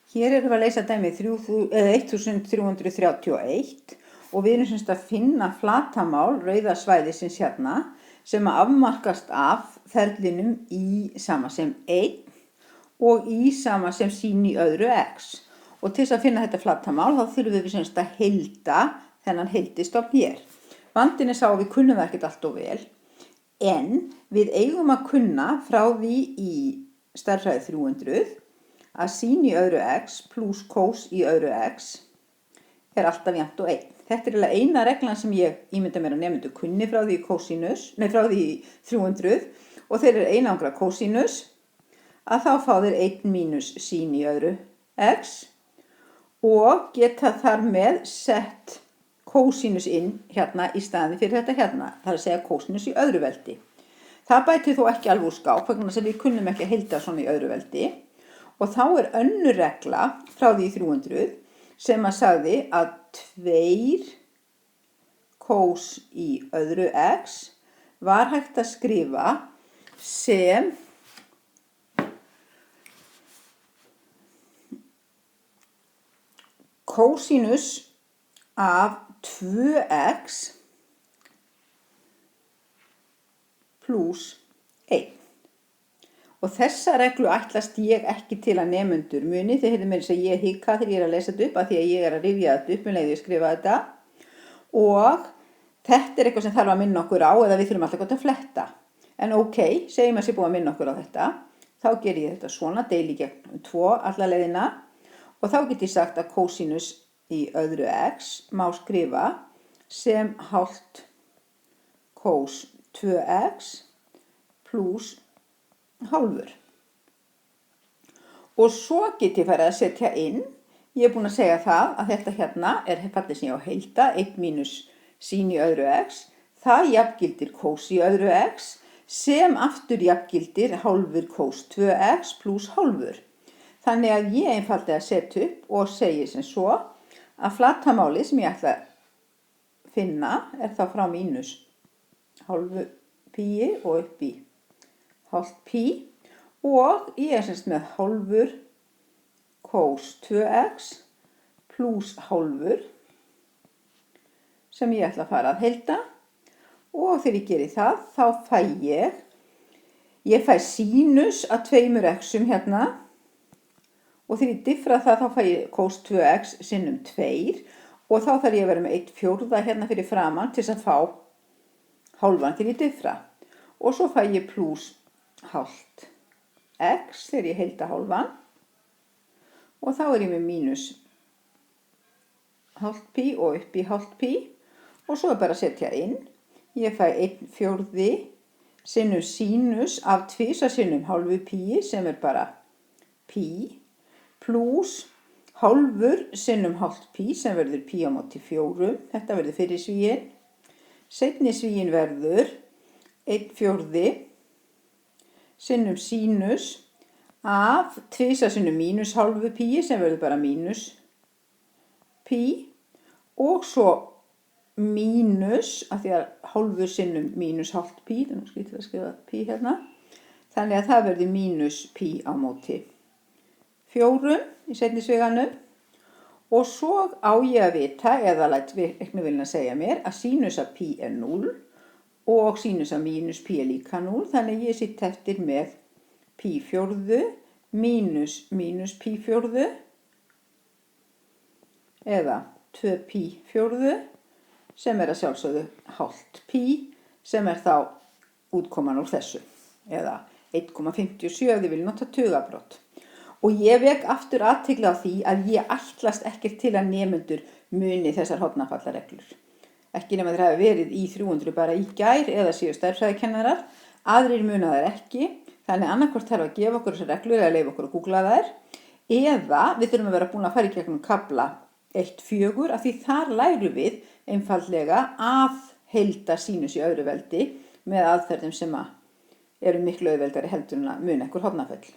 Hér erum við að leysa dæmi 1331 og við erum semst að finna flatarmál rauða svæðisins hérna sem að afmarkast af ferlinum í sama sem 1 og í sama sem sín í öðru x. Og til þess að finna þetta flatarmál þá þurfum við semst að heilda þennan heildistofn hér. Vandinn er sá að við kunnum það ekkert allt of vel, en við eigum að kunna frá því í stærðfræði 300 að sín í öðru x pluss kós í öðru x er alltaf jafnt og 1. Þetta er eina reglan sem ég ímynda mér að nemendur kunni frá því frá því 300 og þeir eru einangra kósínus að þá fá þeir 1 mínus sín í öðru x og geta þar með sett kósínus inn hérna í staðinn fyrir þetta hérna, það er að segja kósínus í öðru veldi. Það bætir þó ekki alveg úr skák vegna þess að við kunnum ekki að heilda svona í öðru veldi. Og þá er önnur regla frá því 300 sem að sagði að 2 kós í öðru x var hægt að skrifa sem kósínus af 2x pluss 1. Og þessa reglu ætlast ég ekki til að nemendur muni, þið heyrðu mér þess að ég hika þegar ég er að lesa þetta upp af því að ég er að rifja þetta upp leið ég skrifa þetta. Og þetta er eitthvað sem þarf að minna okkur á eða við þurfum alltaf gott að fletta. En ok, segjum að sé búið að minna okkur á þetta. Þá ger ég þetta svona, deili gegn 2 alla leiðina og þá get ég sagt að kósínus í öðru x má skrifa sem hálft kós 2x pluss hálfur. Og svo get ég farið að setja inn, ég er búin að segja það að þetta hérna er fallið sem ég á heilda, 1 mínus sín í öðru x, það jafngildir kós í öðru x sem aftur jafngildir hálfur kós 2x pluss hálfur. Þannig að ég einfaldlega setja upp og segi sem svo að flatarmálið sem ég ætla að finna er þá frá mínus hálfu pí og upp í hálft pí og ég er semst með hálfur kós 2x pluss hálfur sem ég ætla að fara að heilda og þegar ég geri það þá fæ ég fæ sínus að 2 x'um hérna og þegar ég diffra það þá fæ ég kós 2x sinnum 2 og þá þarf ég að vera með 1/4 hérna fyrir framan til þess að fá hálfan þegar ég diffra. Og svo fæ ég pluss hálft x þegar ég heilda hálfan og þá er ég með mínus hálft pí og upp í hálft pí og svo er bara að setja inn. Ég fæ 1/4 sinnum sínus af 2 sinnum hálfu pí sem er bara pí pluss hálfur sinnum hálft pí sem verður pí á móti 4. Þetta verður fyrir svíinn. Seinni svíinn verður 1/4 sinnum sínus af 2 sinnum mínus hálfu pí sem verður bara mínus pí og svo mínus af því að hálfur sinnum mínus hálft pí, þannig að skrítið að skrifa pí hérna. Þannig að það verður mínus pí á móti 4 í seinni sviganum og svo á ég að vita eða læt reiknivélina segja mér að sínus af pí er 0 og sínus af mínus pí er líka 0 þannig að ég sitt eftir með pí fjórðu mínus mínus pí fjórðu eða 2 pí fjórðu sem er að sjálfsögðu hálft pí sem er þá útkoman úr þessu eða 1,57 ef þið viljið nota tugabrot. Og ég vek aftur athygli á því að ég ætlast ekkert til að nemendur muni þessar hornafallarreglur. Ekki nema þeir hafi verið í 300 bara í gær eða séu stærðfræðikennarar, aðrir muna þær ekki, þannig annarkvort þarf að gefa okkur þessar reglur eða leyfa okkur að googla þær, eða við þurfum að vera búin að fara í gegnum kafla 1-4 af því þar lærum við einfaldlega að heilda sínus í öðru veldi með aðferðum sem eru miklu auðveldari heldur en að muna einhver hornaföll.